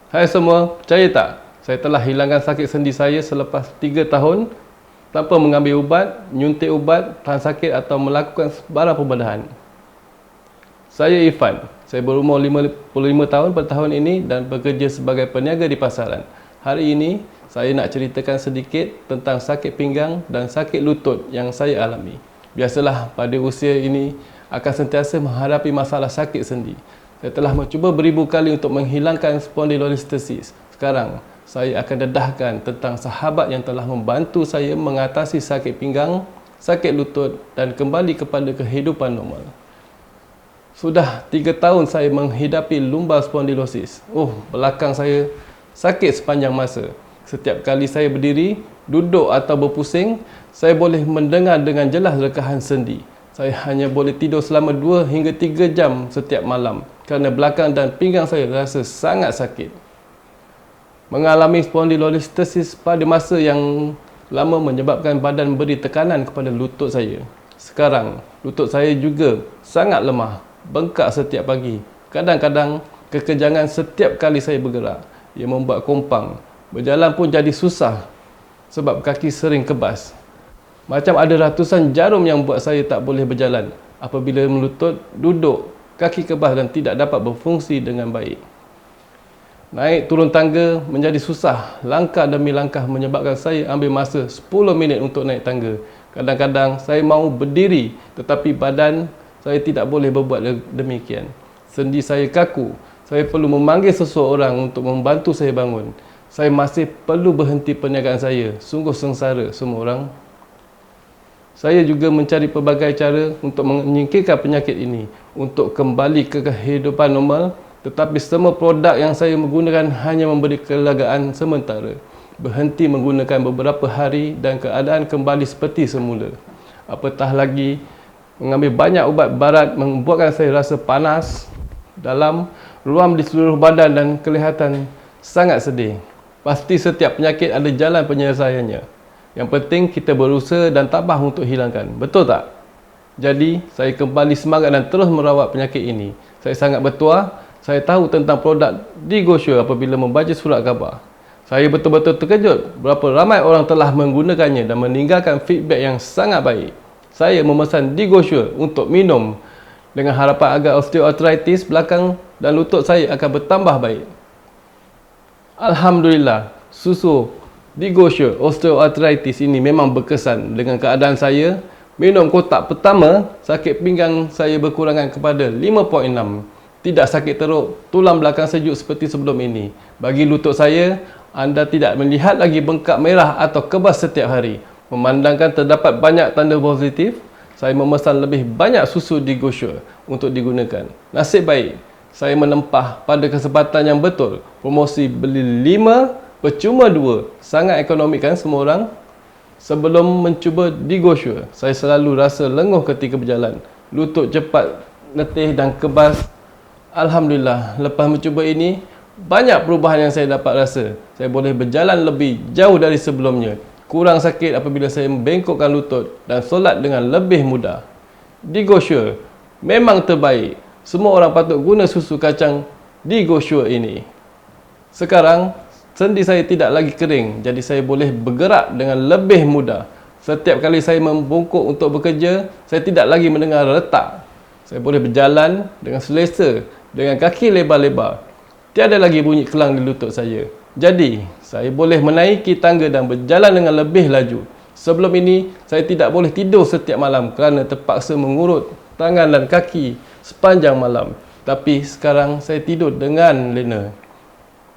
Hai semua, percaya tak? Saya telah hilangkan sakit sendi saya selepas 3 tahun tanpa mengambil ubat, nyuntik ubat, tahan sakit atau melakukan sebarang pembedahan. Saya Irfan. Saya berumur 55 tahun pada tahun ini dan bekerja sebagai peniaga di pasaran. Hari ini, saya nak ceritakan sedikit tentang sakit pinggang dan sakit lutut yang saya alami. Biasalah pada usia ini akan sentiasa menghadapi masalah sakit sendi. Saya telah mencuba beribu kali untuk menghilangkan spondylolisthesis. Sekarang, saya akan dedahkan tentang sahabat yang telah membantu saya mengatasi sakit pinggang, sakit lutut dan kembali kepada kehidupan normal. Sudah 3 tahun saya menghidapi lumbar spondylosis. Belakang saya sakit sepanjang masa. Setiap kali saya berdiri, duduk atau berpusing, saya boleh mendengar dengan jelas rekahan sendi. Saya hanya boleh tidur selama 2 hingga 3 jam setiap malam kerana belakang dan pinggang saya rasa sangat sakit. Mengalami spondylolisthesis pada masa yang lama menyebabkan badan beri tekanan kepada lutut saya. Sekarang, lutut saya juga sangat lemah, bengkak setiap pagi. Kadang-kadang, kekenjangan setiap kali saya bergerak. Ia membuat kompang. Berjalan pun jadi susah sebab kaki sering kebas. Macam ada ratusan jarum yang buat saya tak boleh berjalan. Apabila melutut, duduk, kaki kebas dan tidak dapat berfungsi dengan baik. Naik turun tangga menjadi susah. Langkah demi langkah menyebabkan saya ambil masa 10 minit untuk naik tangga. Kadang-kadang saya mahu berdiri tetapi badan saya tidak boleh berbuat demikian. Sendi saya kaku. Saya perlu memanggil seseorang untuk membantu saya bangun. Saya masih perlu berhenti perniagaan saya. Sungguh sengsara semua orang. Saya juga mencari pelbagai cara untuk menyingkirkan penyakit ini, untuk kembali ke kehidupan normal, tetapi semua produk yang saya menggunakan hanya memberi kelegaan sementara. Berhenti menggunakan beberapa hari dan keadaan kembali seperti semula. Apatah lagi, mengambil banyak ubat barat membuatkan saya rasa panas, dalam, ruam di seluruh badan dan kelihatan sangat sedih. Pasti setiap penyakit ada jalan penyelesaiannya. Yang penting kita berusaha dan tabah untuk hilangkan. Betul tak? Jadi, saya kembali semangat dan terus merawat penyakit ini. Saya sangat bertuah. Saya tahu tentang produk DigoSure apabila membaca surat khabar. Saya betul-betul terkejut berapa ramai orang telah menggunakannya dan meninggalkan feedback yang sangat baik. Saya memesan DigoSure untuk minum dengan harapan agar osteoarthritis belakang dan lutut saya akan bertambah baik. Alhamdulillah, susu DigoSure osteoarthritis ini memang berkesan dengan keadaan saya. Minum kotak pertama, sakit pinggang saya berkurangan kepada 5.6. Tidak sakit teruk, tulang belakang sejuk seperti sebelum ini. Bagi lutut saya, anda tidak melihat lagi bengkak merah atau kebas setiap hari. Memandangkan terdapat banyak tanda positif, saya memesan lebih banyak susu DigoSure untuk digunakan. Nasib baik, saya menempah pada kesempatan yang betul. Promosi beli 5 percuma 2. Sangat ekonomik kan semua orang? Sebelum mencuba DigoSure, saya selalu rasa lenguh ketika berjalan. Lutut cepat letih dan kebas. Alhamdulillah, lepas mencuba ini, banyak perubahan yang saya dapat rasa. Saya boleh berjalan lebih jauh dari sebelumnya. Kurang sakit apabila saya membengkokkan lutut dan solat dengan lebih mudah. DigoSure memang terbaik. Semua orang patut guna susu kacang DigoSure ini. Sekarang, sendi saya tidak lagi kering, jadi saya boleh bergerak dengan lebih mudah. Setiap kali saya membungkuk untuk bekerja, saya tidak lagi mendengar retak. Saya boleh berjalan dengan selesa, dengan kaki lebar-lebar. Tiada lagi bunyi kelang di lutut saya. Jadi, saya boleh menaiki tangga dan berjalan dengan lebih laju. Sebelum ini, saya tidak boleh tidur setiap malam kerana terpaksa mengurut tangan dan kaki sepanjang malam. Tapi sekarang saya tidur dengan lena.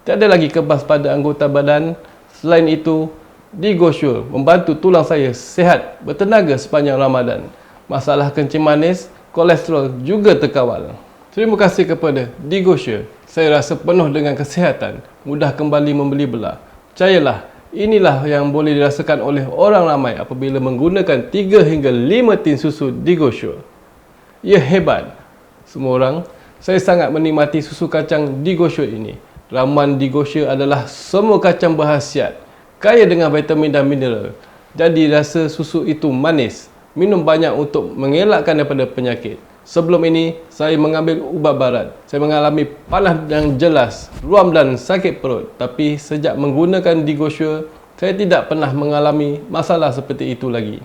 Tiada lagi kebas pada anggota badan. Selain itu, DigoSure membantu tulang saya sihat bertenaga sepanjang Ramadan. Masalah kencing manis, kolesterol juga terkawal. Terima kasih kepada DigoSure. Saya rasa penuh dengan kesihatan, mudah kembali membeli belah. Percayalah, inilah yang boleh dirasakan oleh orang ramai apabila menggunakan 3 hingga 5 tin susu DigoSure. Ia hebat. Semua orang, saya sangat menikmati susu kacang DigoSure ini. Ramuan DigoSure adalah semua kacang berkhasiat, kaya dengan vitamin dan mineral. Jadi rasa susu itu manis. Minum banyak untuk mengelakkan daripada penyakit. Sebelum ini, saya mengambil ubat barat. Saya mengalami panas yang jelas, ruam dan sakit perut. Tapi sejak menggunakan Digosure, saya tidak pernah mengalami masalah seperti itu lagi.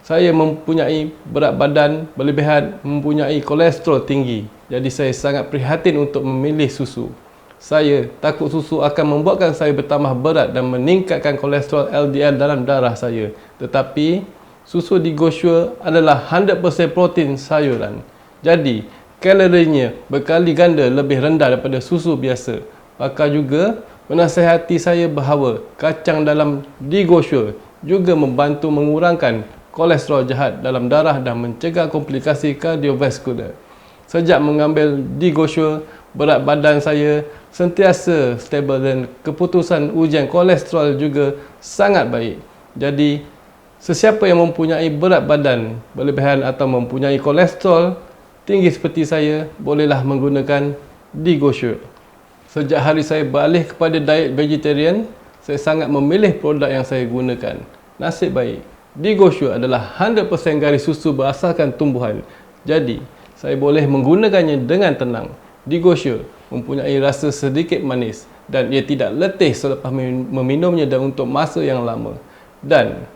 Saya mempunyai berat badan berlebihan, mempunyai kolesterol tinggi. Jadi saya sangat prihatin untuk memilih susu. Saya takut susu akan membuatkan saya bertambah berat dan meningkatkan kolesterol LDL dalam darah saya. Tetapi susu Digosure adalah 100% protein sayuran. Jadi, kalorinya berkali ganda lebih rendah daripada susu biasa. Pakar juga menasihati saya bahawa kacang dalam Digosure juga membantu mengurangkan kolesterol jahat dalam darah dan mencegah komplikasi kardiovaskular. Sejak mengambil Digosure, berat badan saya sentiasa stabil dan keputusan ujian kolesterol juga sangat baik. Jadi, sesiapa yang mempunyai berat badan berlebihan atau mempunyai kolesterol tinggi seperti saya, bolehlah menggunakan Digosure. Sejak hari saya beralih kepada diet vegetarian, saya sangat memilih produk yang saya gunakan. Nasib baik, Digosure adalah 100% garis susu berasaskan tumbuhan. Jadi, saya boleh menggunakannya dengan tenang. Digosure mempunyai rasa sedikit manis dan ia tidak letih selepas meminumnya dan untuk masa yang lama. Dan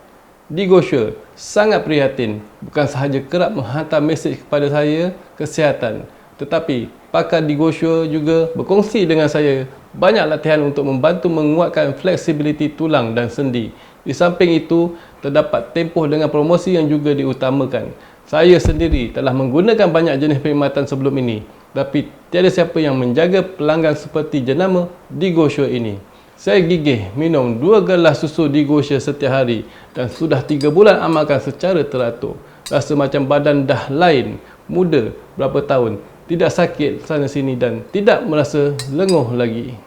Digosure sangat prihatin, bukan sahaja kerap menghantar mesej kepada saya kesihatan, tetapi pakar Digosure juga berkongsi dengan saya banyak latihan untuk membantu menguatkan fleksibiliti tulang dan sendi. Di samping itu, terdapat tempoh dengan promosi yang juga diutamakan. Saya sendiri telah menggunakan banyak jenis perkhidmatan sebelum ini, tapi tiada siapa yang menjaga pelanggan seperti jenama Digosure ini. Saya gigih minum 2 gelas susu Digosure setiap hari dan sudah 3 bulan amalkan secara teratur. Rasa macam badan dah lain, muda berapa tahun, tidak sakit sana sini dan tidak merasa lenguh lagi.